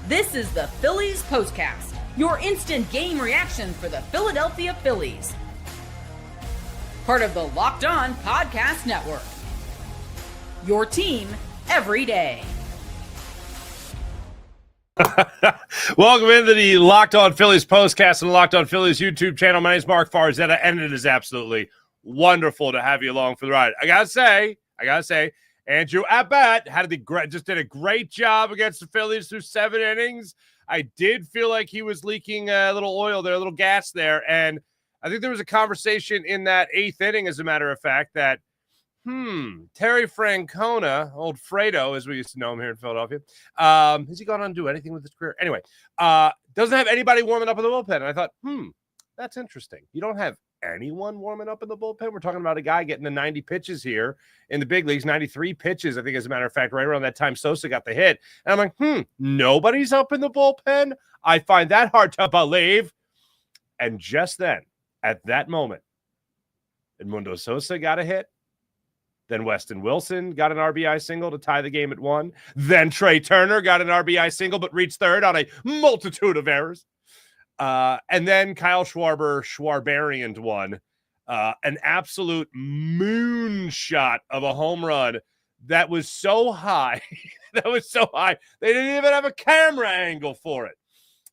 This is the Phillies Postcast, your instant game reaction for the Philadelphia Phillies. Part of the Locked On Podcast Network. Your team every day. Welcome into the Locked On Phillies Postcast and the Locked On Phillies YouTube channel. My name is Mark Farzetta, and it is absolutely wonderful to have you along for the ride. I gotta say, Andrew Abbott just did a great job against the Phillies through 7 innings. I did feel like he was leaking a little oil there, a little gas there, and I think there was a conversation in that 8th inning, as a matter of fact, that Terry Francona, old Fredo, as we used to know him here in Philadelphia, has he gone on to do anything with his career? Anyway, doesn't have anybody warming up in the bullpen. And I thought, that's interesting. You don't have anyone warming up in the bullpen? We're talking about a guy getting to 90 pitches here in the big leagues, 93 pitches, I think, as a matter of fact, right around that time Sosa got the hit. And I'm like, nobody's up in the bullpen? I find that hard to believe. And just then, at that moment, Edmundo Sosa got a hit. Then Weston Wilson got an RBI single to tie the game at 1. Then Trea Turner got an RBI single but reached third on a multitude of errors. And then Kyle Schwarberianed one. An absolute moonshot of a home run that was so high. They didn't even have a camera angle for it.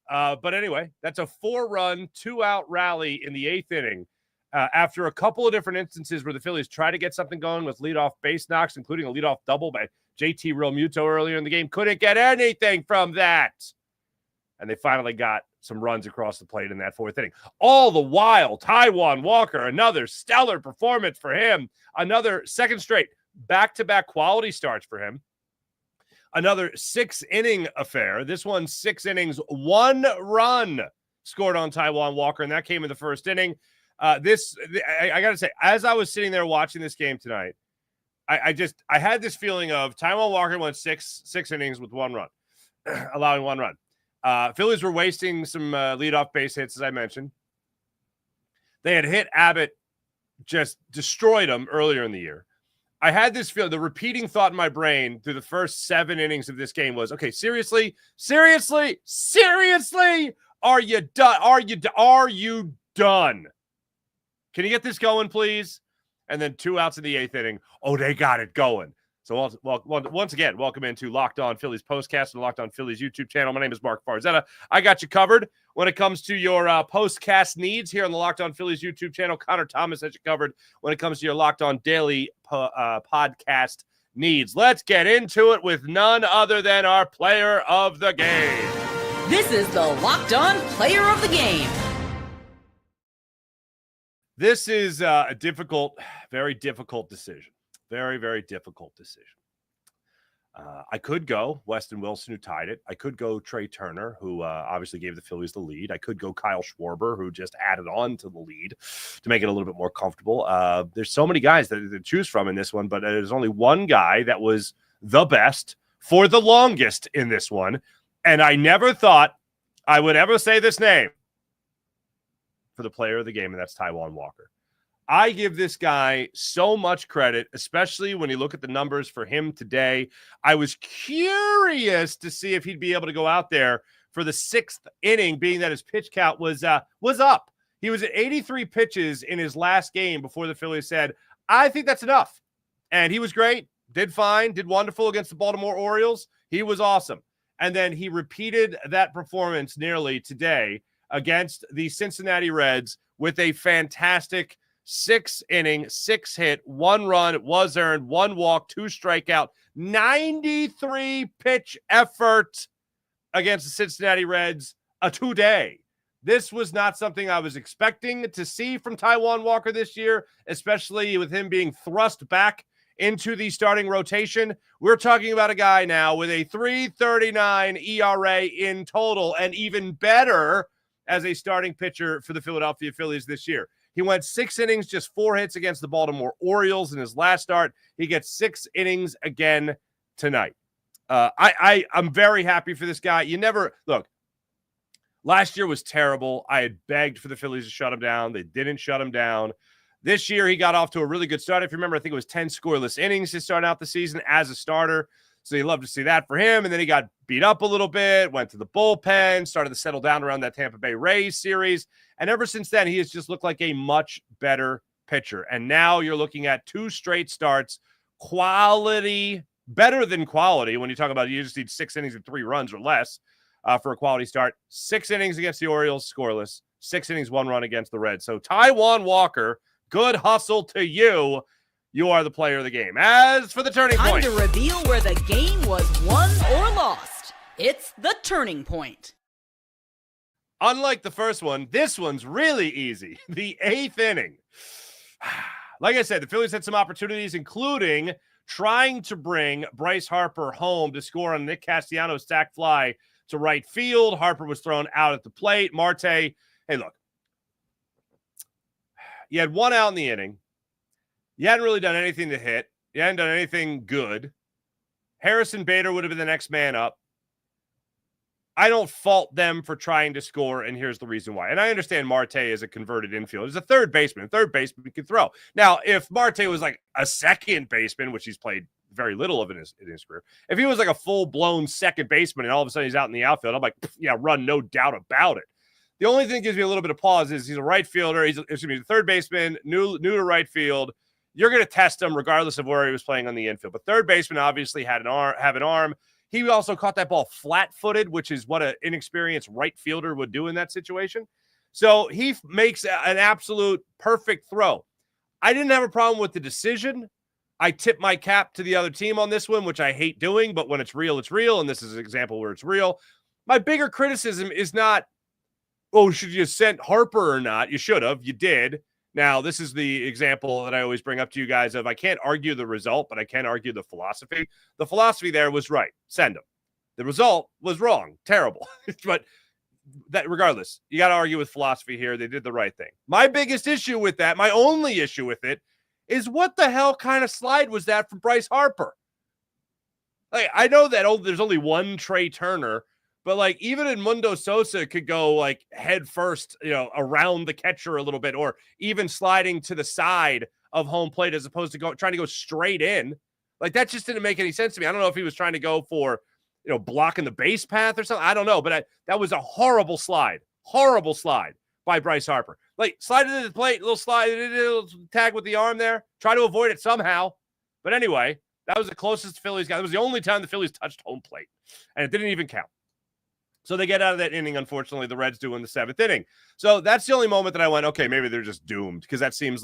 But anyway, that's a 4-run, 2-out rally in the 8th inning. After a couple of different instances where the Phillies tried to get something going with leadoff base knocks, including a leadoff double by JT Realmuto earlier in the game, couldn't get anything from that. And they finally got some runs across the plate in that 4th inning. All the while, Taijuan Walker, another stellar performance for him. Another second straight back-to-back quality starts for him. Another 6-inning affair. This one, 6 innings, 1 run scored on Taijuan Walker, and that came in the 1st inning. I got to say, as I was sitting there watching this game tonight, I had this feeling of Taijuan Walker went six innings with 1 run, allowing 1 run. Phillies were wasting some leadoff base hits, as I mentioned. They had hit Abbott, just destroyed him earlier in the year. I had this feeling, the repeating thought in my brain through the first 7 innings of this game was, okay, seriously, are you done? Can you get this going, please? And then 2 outs in the 8th inning. Oh, they got it going. So once again, welcome into Locked On Phillies Postcast and Locked On Phillies YouTube channel. My name is Mark Farzetta. I got you covered when it comes to your postcast needs here on the Locked On Phillies YouTube channel. Connor Thomas has you covered when it comes to your Locked On Daily podcast needs. Let's get into it with none other than our player of the game. This is the Locked On Player of the Game. This is a very difficult decision. Very, very difficult decision. I could go Weston Wilson, who tied it. I could go Trea Turner, who obviously gave the Phillies the lead. I could go Kyle Schwarber, who just added on to the lead to make it a little bit more comfortable. There's so many guys to choose from in this one, but there's only one guy that was the best for the longest in this one. And I never thought I would ever say this name for the player of the game, and that's Taijuan Walker. I give this guy so much credit, especially when you look at the numbers for him today. I was curious to see if he'd be able to go out there for the 6th inning, being that his pitch count was up. He was at 83 pitches in his last game before the Phillies said, I think that's enough. And he was great, did fine, did wonderful against the Baltimore Orioles. He was awesome. And then he repeated that performance nearly today against the Cincinnati Reds with a fantastic 6-inning, 6-hit, 1 run. It was earned, 1 walk, 2 strikeout, 93-pitch effort against the Cincinnati Reds today. This was not something I was expecting to see from Taijuan Walker this year, especially with him being thrust back into the starting rotation. We're talking about a guy now with a 3.39 ERA in total, and even better as a starting pitcher for the Philadelphia Phillies this year. He went 6 innings, just 4 hits against the Baltimore Orioles in his last start. He gets 6 innings again tonight. I'm very happy for this guy. Look, last year was terrible. I had begged for the Phillies to shut him down. They didn't shut him down. This year, he got off to a really good start. If you remember, I think it was 10 scoreless innings to start out the season as a starter. So you love to see that for him. And then he got beat up a little bit, went to the bullpen, started to settle down around that Tampa Bay Rays series. And ever since then, he has just looked like a much better pitcher. And now you're looking at 2 straight starts, quality, better than quality. When you talk about you just need 6 innings and 3 runs or less for a quality start. 6 innings against the Orioles, scoreless. 6 innings, 1 run against the Reds. So Taijuan Walker, good hustle to you. You are the player of the game. As for the turning point. Time to reveal where the game was won or lost. It's the turning point. Unlike the first one, this one's really easy. The 8th inning. Like I said, the Phillies had some opportunities, including trying to bring Bryce Harper home to score on Nick Castellanos' sac fly to right field. Harper was thrown out at the plate. Marte, hey, look. You had 1 out in the inning. You hadn't really done anything to hit. You hadn't done anything good. Harrison Bader would have been the next man up. I don't fault them for trying to score, and here's the reason why. And I understand Marte is a converted infielder. He's a third baseman. Third baseman can throw. Now, if Marte was like a second baseman, which he's played very little of in his career, if he was like a full-blown second baseman and all of a sudden he's out in the outfield, I'm like, yeah, run, no doubt about it. The only thing that gives me a little bit of pause is he's a right fielder. He's a third baseman, new to right field. You're going to test him regardless of where he was playing on the infield. But third baseman obviously have an arm. He also caught that ball flat-footed, which is what an inexperienced right fielder would do in that situation. So he makes an absolute perfect throw. I didn't have a problem with the decision. I tip my cap to the other team on this one, which I hate doing, but when it's real, it's real, and this is an example where it's real. My bigger criticism is not, oh, should you have sent Harper or not? You should have. You did. Now, this is the example that I always bring up to you guys of I can't argue the result, but I can argue the philosophy. The philosophy there was right. Send him. The result was wrong. Terrible. But that regardless, you got to argue with philosophy here. They did the right thing. My biggest issue with that, my only issue with it, is what the hell kind of slide was that from Bryce Harper? Like, I know that there's only one Trea Turner, but like even Edmundo Sosa could go like head first, around the catcher a little bit, or even sliding to the side of home plate as opposed to trying to go straight in. Like that just didn't make any sense to me. I don't know if he was trying to go for, blocking the base path or something. I don't know, but that was a horrible slide by Bryce Harper. Like slide into the plate, little slide, little tag with the arm there. Try to avoid it somehow. But anyway, that was the closest the Phillies got. It was the only time the Phillies touched home plate, and it didn't even count. So they get out of that inning, unfortunately, the Reds do in the 7th inning. So that's the only moment that I went, okay, maybe they're just doomed, because it seems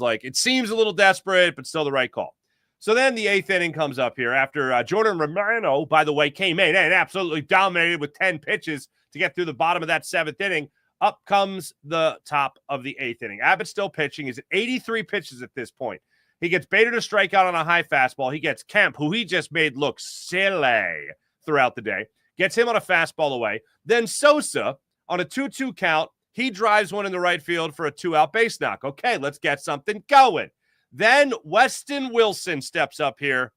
a little desperate, but still the right call. So then the 8th inning comes up here after Jordan Romano, by the way, came in and absolutely dominated with 10 pitches to get through the bottom of that 7th inning. Up comes the top of the 8th inning. Abbott's still pitching. He's at 83 pitches at this point. He gets Bader to strike out on a high fastball. He gets Kemp, who he just made look silly throughout the day. Gets him on a fastball away. Then Sosa, on a 2-2 count, he drives one in the right field for a 2-out base knock. Okay, let's get something going. Then Weston Wilson steps up here.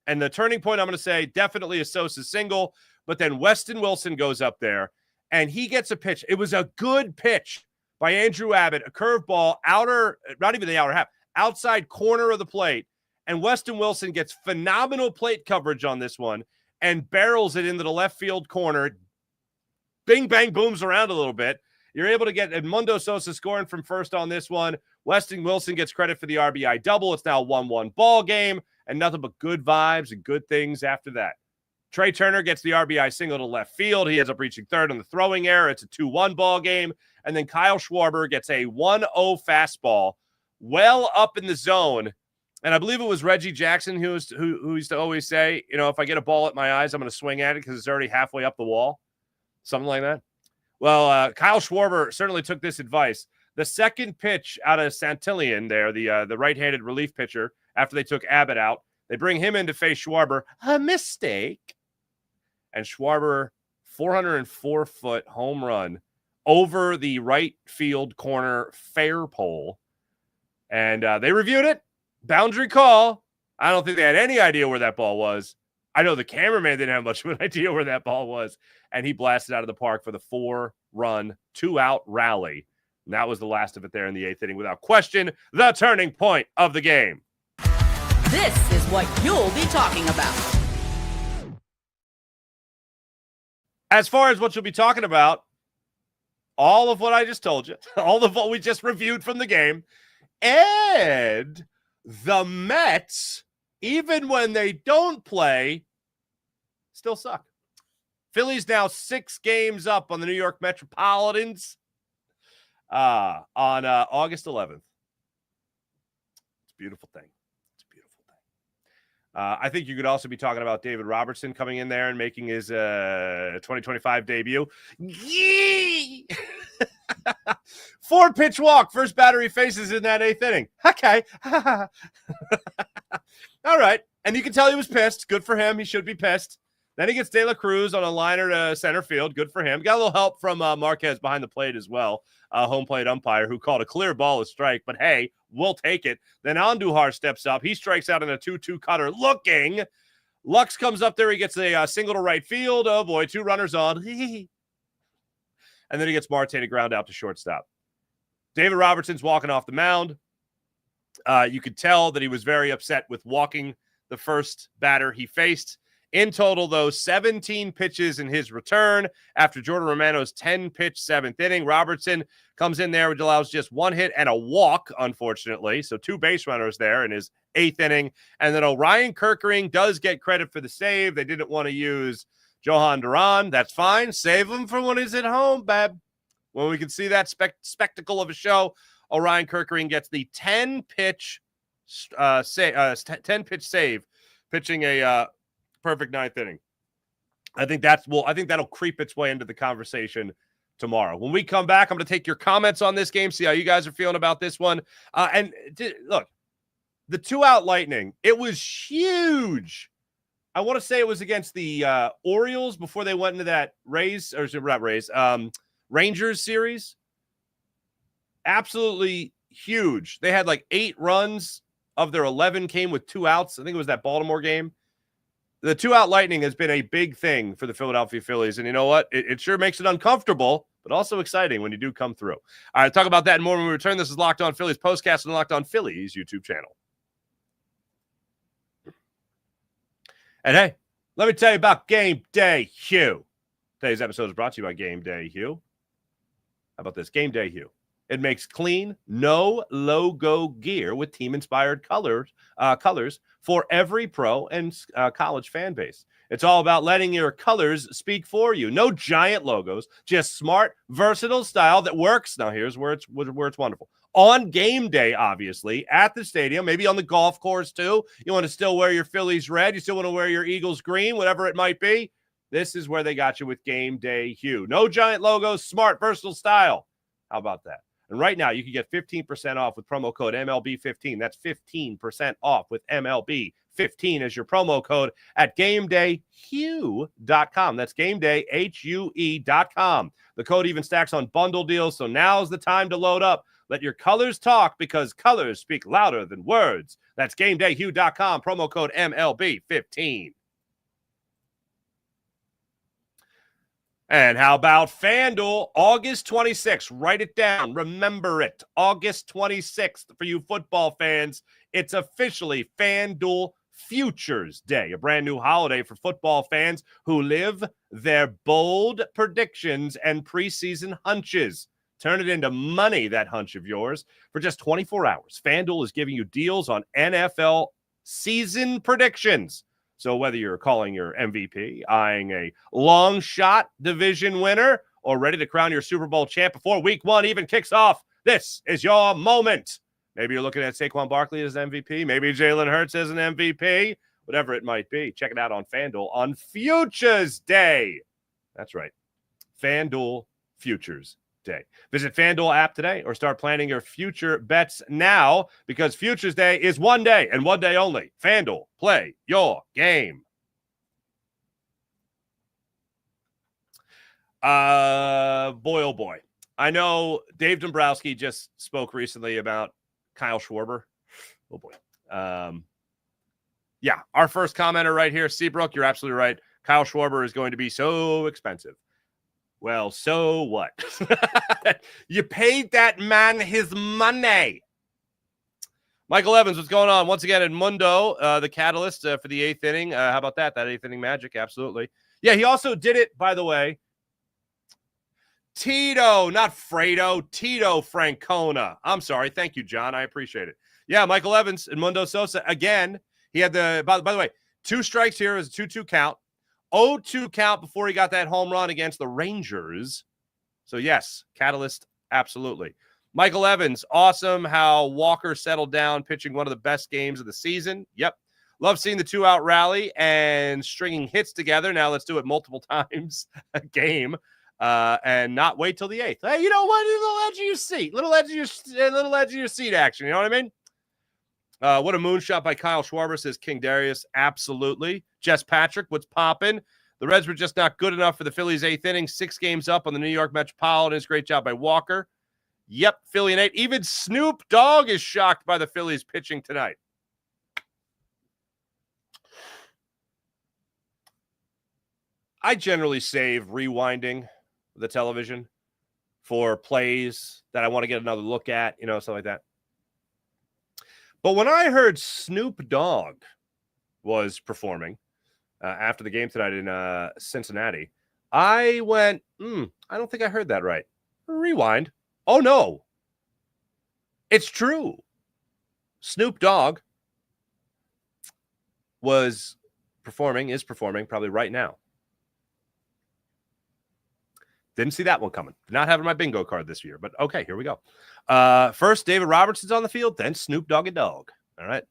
And the turning point, I'm going to say, definitely a Sosa single. But then Weston Wilson goes up there, and he gets a pitch. It was a good pitch by Andrew Abbott, a curveball, not even the outer half, outside corner of the plate. And Weston Wilson gets phenomenal plate coverage on this one and barrels it into the left field corner. Bing, bang, booms around a little bit. You're able to get Edmundo Sosa scoring from first on this one. Weston Wilson gets credit for the RBI double. It's now a 1-1 ball game, and nothing but good vibes and good things after that. Trea Turner gets the RBI single to left field. He ends up reaching third on the throwing error. It's a 2-1 ball game. And then Kyle Schwarber gets a 1-0 fastball well up in the zone. And I believe it was Reggie Jackson who used to always say, if I get a ball at my eyes, I'm going to swing at it because it's already halfway up the wall. Something like that. Well, Kyle Schwarber certainly took this advice. The second pitch out of Santillan there, the right-handed relief pitcher, after they took Abbott out, they bring him in to face Schwarber. A mistake. And Schwarber, 404-foot home run over the right field corner fair pole. And they reviewed it. Boundary call. I don't think they had any idea where that ball was. I know the cameraman didn't have much of an idea where that ball was. And he blasted out of the park for the 4-run, 2-out rally. And that was the last of it there in the 8th inning. Without question, the turning point of the game. This is what you'll be talking about. As far as what you'll be talking about, all of what I just told you, all of what we just reviewed from the game, and the Mets, even when they don't play, still suck. Phillies now 6 games up on the New York Metropolitans on August 11th. It's a beautiful thing. I think you could also be talking about David Robertson coming in there and making his 2025 debut. Yee! 4-pitch walk. First batter he faces in that 8th inning. Okay. All right. And you can tell he was pissed. Good for him. He should be pissed. Then he gets De La Cruz on a liner to center field. Good for him. Got a little help from Marquez behind the plate as well. Home plate umpire who called a clear ball a strike. But, hey, we'll take it. Then Andujar steps up. He strikes out in a 2-2 cutter looking. Lux comes up there. He gets a single to right field. Oh, boy, 2 runners on. And then he gets Marte to ground out to shortstop. David Robertson's walking off the mound. You could tell that he was very upset with walking the first batter he faced. In total, though, 17 pitches in his return after Jordan Romano's 10-pitch 7th inning. Robertson comes in there, which allows just 1 hit and a walk, unfortunately. So 2 base runners there in his 8th inning. And then Orion Kerkering does get credit for the save. They didn't want to use Johan Duran. That's fine. Save him for when he's at home, babe. When we can see that spectacle of a show, Orion Kerkering gets the 10-pitch save, pitching a perfect 9th inning. I think that'll creep its way into the conversation tomorrow. When we come back, I'm going to take your comments on this game, see how you guys are feeling about this one. Look, the 2-out Lightning, it was huge. I want to say it was against the Orioles before they went into that Rangers series. Absolutely huge. They had like 8 runs of their 11 came with 2 outs. I think it was that Baltimore game. The 2-out Lightning has been a big thing for the Philadelphia Phillies. And you know what? It sure makes it uncomfortable, but also exciting when you do come through. All right, talk about that and more when we return. This is Locked On Phillies Postcast on the Locked On Phillies YouTube channel. And hey, let me tell you about Game Day Hue. Today's episode is brought to you by Game Day Hue. How about this? Game Day Hue. It makes clean, no logo gear with team-inspired colors for every pro and college fan base. It's all about letting your colors speak for you. No giant logos, just smart, versatile style that works. Now, here's where it's wonderful. On game day, obviously, at the stadium, maybe on the golf course too. You want to still wear your Phillies red. You still want to wear your Eagles green, whatever it might be. This is where they got you with Game Day Hue. No giant logos, smart, versatile style. How about that? And right now, you can get 15% off with promo code MLB15. That's 15% off with MLB15 as your promo code at GameDayHue.com. That's GameDayHue.com. The code even stacks on bundle deals, so now's the time to load up. Let your colors talk because colors speak louder than words. That's GameDayHue.com. Promo code MLB15. And how about FanDuel? August 26th. Write it down. Remember it. August 26th for you football fans. It's officially FanDuel Futures Day, a brand new holiday for football fans who live their bold predictions and preseason hunches. Turn it into money, that hunch of yours. For just 24 hours, FanDuel is giving you deals on NFL season predictions. So whether you're calling your MVP, eyeing a long shot division winner, or ready to crown your Super Bowl champ before week 1 even kicks off, this is your moment. Maybe you're looking at Saquon Barkley as an MVP. Maybe Jalen Hurts as an MVP. Whatever it might be. Check it out on FanDuel on Futures Day. That's right. FanDuel Futures Day. Visit FanDuel app today or start planning your future bets now because Futures Day is one day and one day only. FanDuel, play your game. Boy, oh boy. I know Dave Dombrowski just spoke recently about Kyle Schwarber. Oh boy. Yeah, our first commenter right here, Seabrook, you're absolutely right. Kyle Schwarber is going to be so expensive. Well, so what? You paid that man his money. Michael Evans, what's going on? Once again, Edmundo, the catalyst for the 8th inning. How about that? That 8th inning magic, absolutely. Yeah, he also did it, by the way. Tito, not Fredo, Tito Francona. I'm sorry. Thank you, John. I appreciate it. Yeah, Michael Evans and Edmundo Sosa. Again, he had by the way, 2 strikes here. It was a 2-2 count. 0-2 count before he got that home run against the Rangers. So, yes, catalyst, absolutely. Michael Evans, awesome how Walker settled down, pitching one of the best games of the season. Yep. Love seeing the 2-out rally and stringing hits together. Now let's do it multiple times a game. And not wait till the 8th. Hey, you know what? A little edge of your seat. Little edge of your seat action. You know what I mean? What a moonshot by Kyle Schwarber, says King Darius. Absolutely. Jess Patrick, what's popping? The Reds were just not good enough for the Phillies' 8th inning. 6 games up on the New York Metropolitans. Great job by Walker. Yep, Philly and 8. Even Snoop Dogg is shocked by the Phillies pitching tonight. I generally save rewinding the television for plays that I want to get another look at, stuff like that. But when I heard Snoop Dogg was performing after the game tonight in Cincinnati, I went, I don't think I heard that right. Rewind. Oh, no. It's true. Snoop Dogg is performing probably right now. Didn't see that one coming. Not having my bingo card this year, but okay, here we go. First, David Robertson's on the field, then Snoop Doggy Dogg. All right.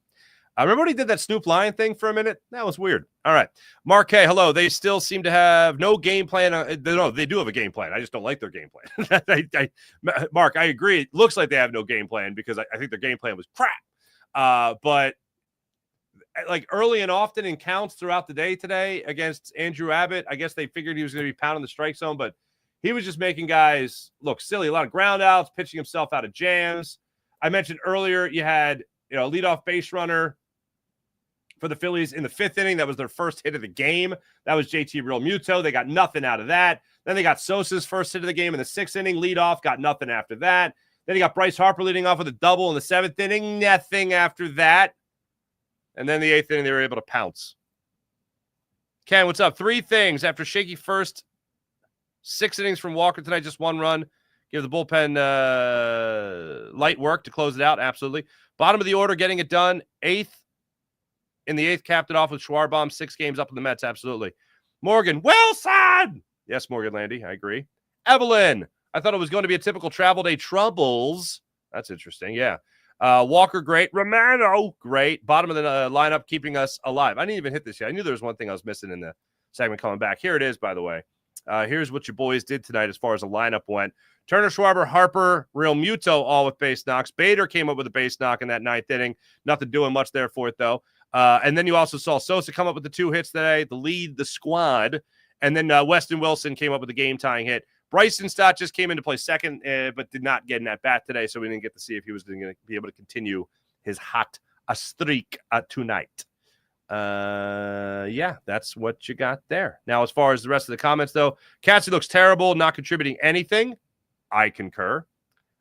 I remember when he did that Snoop Lion thing for a minute. That was weird. All right. Mark K, hello. They still seem to have no game plan. No, they do have a game plan. I just don't like their game plan. Mark, I agree. It looks like they have no game plan because I think their game plan was crap. But like early and often in counts throughout the day today against Andrew Abbott, I guess they figured he was going to be pounding the strike zone, but he was just making guys look silly. A lot of ground outs, pitching himself out of jams. I mentioned earlier you had, a leadoff base runner for the Phillies in the 5th inning. That was their first hit of the game. That was JT Realmuto. They got nothing out of that. Then they got Sosa's first hit of the game in the 6th inning. Leadoff, got nothing after that. Then you got Bryce Harper leading off with a double in the 7th inning. Nothing after that. And then the 8th inning, they were able to pounce. Ken, what's up? 3 things after shaky first 6 innings from Walker tonight, just 1 run. Give the bullpen light work to close it out. Absolutely. Bottom of the order, getting it done. 8th. In the 8th, capped it off with Schwarber. 6 games up in the Mets. Absolutely. Morgan Wilson. Yes, Morgan Landy. I agree. Evelyn. I thought it was going to be a typical travel day troubles. That's interesting. Yeah. Walker, great. Romano, great. Bottom of the lineup, keeping us alive. I didn't even hit this yet. I knew there was one thing I was missing in the segment coming back. Here it is, by the way. Here's what your boys did tonight as far as the lineup went. Turner, Schwarber, Harper, Realmuto, all with base knocks. Bader came up with a base knock in that 9th inning. Nothing doing much there for it, though. And then you also saw Sosa come up with the 2 hits today, the lead, the squad. And then Weston Wilson came up with a game-tying hit. Bryson Stott just came in to play second, but did not get in at bat today, so we didn't get to see if he was going to be able to continue his hot streak tonight. Yeah, that's what you got there. Now, as far as the rest of the comments, though, Cassie looks terrible, not contributing anything. I concur.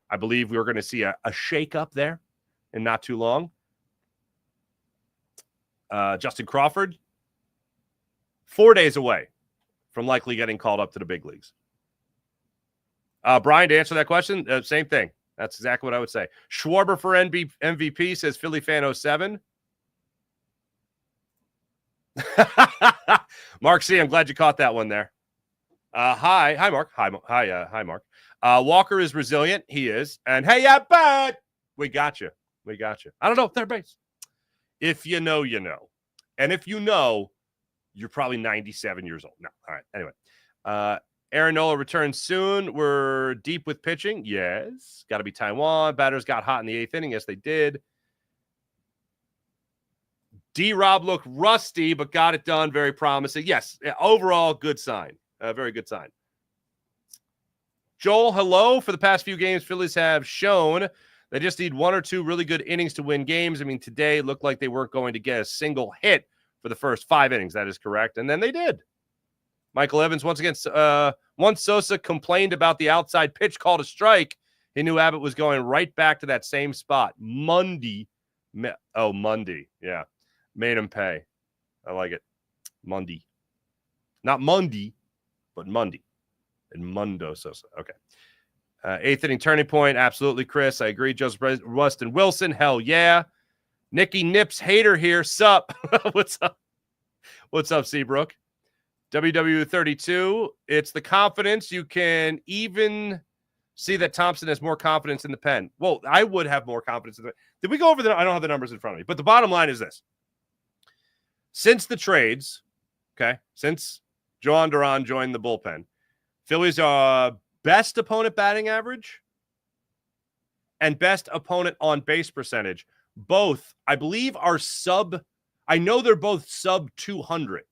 I believe we're going to see a shake-up there in not too long. Justin Crawford, 4 days away from likely getting called up to the big leagues. Brian, to answer that question, same thing. That's exactly what I would say. Schwarber for MVP, says Philly fan 07. Mark C, I'm glad you caught that one there. Hi, Mark. Hi, Mark. Walker is resilient. He is. And hey, yeah, but we got you. I don't know. Third base. If you know, you know. And if you know, you're probably 97 years old. No. All right. Anyway. Aaron Nola returns soon. We're deep with pitching. Yes. Got to be Taijuan. Batters got hot in the 8th inning. Yes, they did. D-Rob looked rusty, but got it done. Very promising. Yes. Overall, good sign. Very good sign. Joel, hello. For the past few games, Phillies have shown they just need 1 or 2 really good innings to win games. I mean, today it looked like they weren't going to get a single hit for the first 5 innings. That is correct. And then they did. Michael Evans, once again, once Sosa complained about the outside pitch called a strike, he knew Abbott was going right back to that same spot. Monday. Yeah. Made him pay. I like it. Monday. Not Mundy, but Mundy. Edmundo Sosa. Okay. Eighth inning turning point. Absolutely, Chris. I agree. Joseph Weston Wilson. Hell yeah. Nicky Nips Hater here. Sup? What's up? What's up, Seabrook? WW32. It's the confidence. You can even see that Thompson has more confidence in the pen. Well, I would have more confidence in the pen. Did we go over the? I don't have the numbers in front of me. But the bottom line is this. Since the trades, okay, since Joan Duran joined the bullpen, Phillies are best opponent batting average and best opponent on base percentage. Both, I believe, are I know they're both sub 200.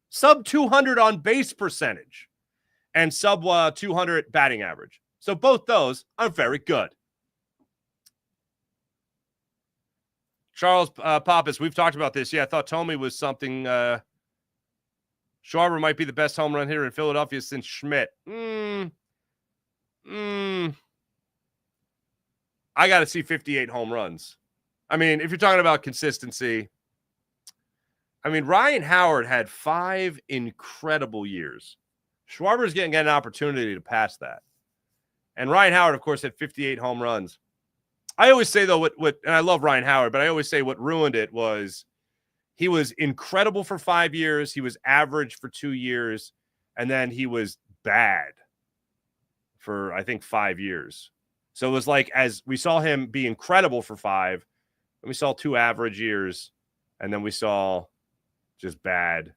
Sub 200 on base percentage and sub 200 batting average. So both those are very good. Charles Pappas, we've talked about this. Yeah, I thought Tomey was something. Schwarber might be the best home run hitter in Philadelphia since Schmidt. I got to see 58 home runs. I mean, if you're talking about consistency, I mean, Ryan Howard had 5 incredible years. Schwarber's getting an opportunity to pass that. And Ryan Howard, of course, had 58 home runs. I always say, though, what and I love Ryan Howard, but I always say what ruined it was he was incredible for 5 years. He was average for 2 years. And then he was bad for, I think, 5 years. So it was like, as we saw him be incredible for 5, and we saw 2 average years, and then we saw just bad,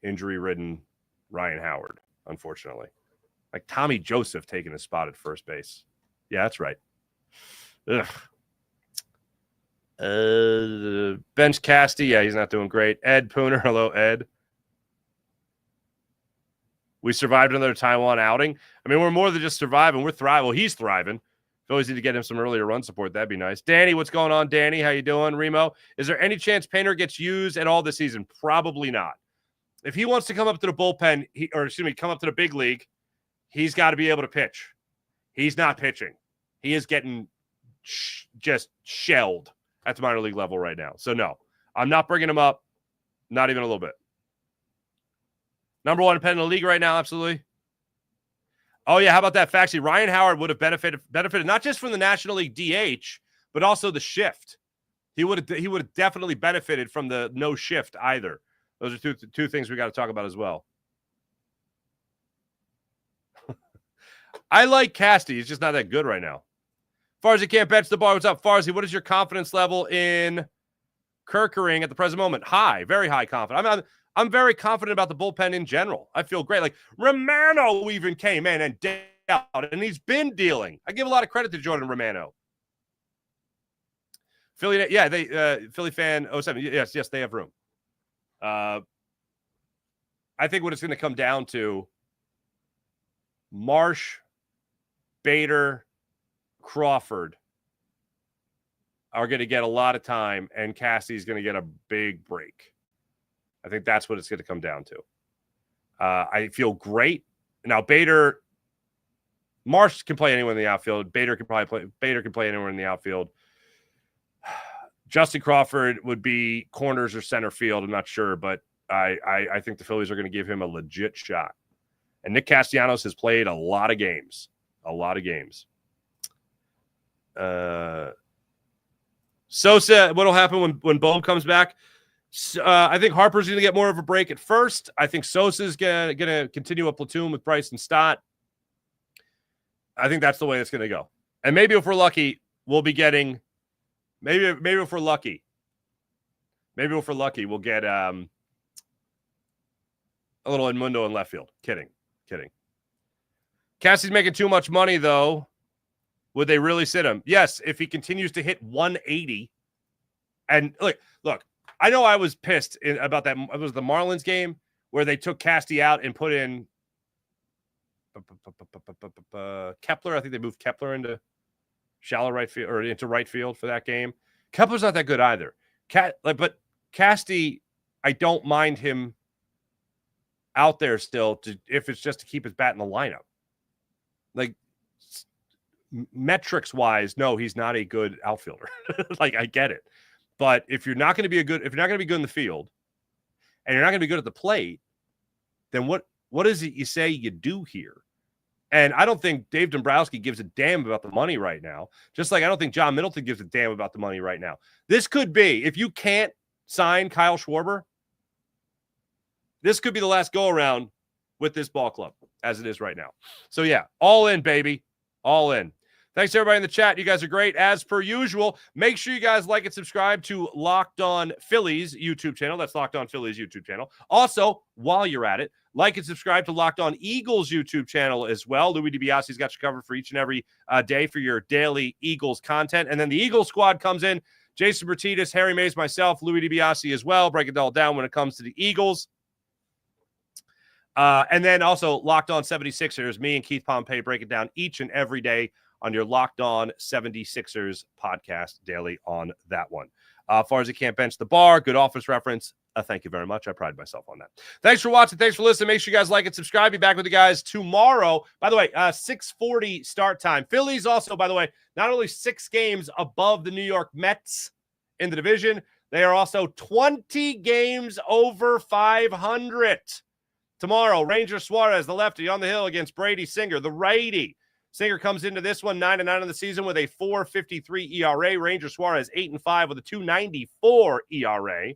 injury-ridden Ryan Howard, unfortunately. Like Tommy Joseph taking a spot at first base. Yeah, that's right. Ugh. Bench Casty, yeah, he's not doing great. Ed Pooner, hello, Ed. We survived another Taijuan outing. I mean, we're more than just surviving. We're thriving. Well, he's thriving. Phillies need to get him some earlier run support. That'd be nice. Danny, what's going on, Danny? How you doing? Remo, is there any chance Painter gets used at all this season? Probably not. If he wants to come up to the bullpen, come up to the big league, he's got to be able to pitch. He's not pitching. He is getting just shelled at the minor league level right now. So, no, I'm not bringing him up. Not even a little bit. Number 1 pen in the league right now, absolutely. Oh, yeah, how about that? Faxi, Ryan Howard would have benefited not just from the National League DH, but also the shift. He would have definitely benefited from the no shift either. Those are two things we got to talk about as well. I like Casty. He's just not that good right now. Farzy can't bench the bar. What's up, Farzy? What is your confidence level in Kerkering at the present moment? High, very high confidence. I'm very confident about the bullpen in general. I feel great. Like Romano even came in and dealt, and he's been dealing. I give a lot of credit to Jordan Romano. Philly, yeah, Philly fan 07. Yes, they have room. I think what it's going to come down to, Marsh, Bader, Crawford are going to get a lot of time, and Cassie's going to get a big break. I think that's what it's going to come down to. I feel great. Now, Marsh can play anyone in the outfield. Bader can play anyone in the outfield. Justin Crawford would be corners or center field. I'm not sure, but I think the Phillies are going to give him a legit shot. And Nick Castellanos has played a lot of games. Sosa, what'll happen when Bohm comes back? I think Harper's going to get more of a break at first. I think Sosa's going to continue a platoon with Bryson Stott. I think that's the way it's going to go. And maybe if we're lucky, we'll be getting maybe if we're lucky, we'll get a little Edmundo in left field. Kidding. Cassie's making too much money, though. Would they really sit him? Yes, if he continues to hit 180. And look, I know I was pissed about that. It was the Marlins game where they took Casty out and put in Kepler. I think they moved Kepler into shallow right field or into right field for that game. Kepler's not that good either. But Casty, I don't mind him out there still if it's just to keep his bat in the lineup. Like metrics wise, no, he's not a good outfielder. Like I get it. But if you're not going to be good in the field and you're not going to be good at the plate, then what is it you say you do here? And I don't think Dave Dombrowski gives a damn about the money right now, just like I don't think John Middleton gives a damn about the money right now. This could be, if you can't sign Kyle Schwarber, this could be the last go-around with this ball club as it is right now. So, yeah, all in, baby. All in. Thanks, everybody in the chat. You guys are great, as per usual. Make sure you guys like and subscribe to Locked On Phillies YouTube channel. That's Locked On Phillies YouTube channel. Also, while you're at it, like and subscribe to Locked On Eagles YouTube channel as well. Louis DiBiase's got you covered for each and every day for your daily Eagles content. And then the Eagles squad comes in. Jason Bertidis, Harry Mays, myself, Louis DiBiase as well. Break it all down when it comes to the Eagles. And then also Locked On 76ers. Me and Keith Pompey break it down each and every day on your Locked On 76ers podcast daily on that one. As far as you can't bench the bar, good office reference. Thank you very much. I pride myself on that. Thanks for watching. Thanks for listening. Make sure you guys like and subscribe. Be back with you guys tomorrow. By the way, 6:40 start time. Phillies also, by the way, not only 6 games above the New York Mets in the division, they are also 20 games over 500. Tomorrow, Ranger Suarez, the lefty, on the hill against Brady Singer, the righty. Singer comes into this one 9-9 in the season with a 4.53 ERA. Ranger Suarez 8-5 with a 2.94 ERA.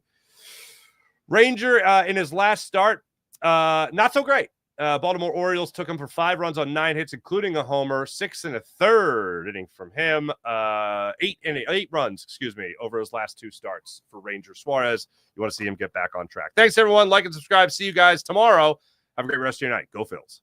Ranger in his last start, not so great. Baltimore Orioles took him for 5 runs on 9 hits, including a homer, 6 1/3 inning from him, 8 runs, over his last 2 starts for Ranger Suarez. You want to see him get back on track. Thanks, everyone. Like and subscribe. See you guys tomorrow. Have a great rest of your night. Go Phils.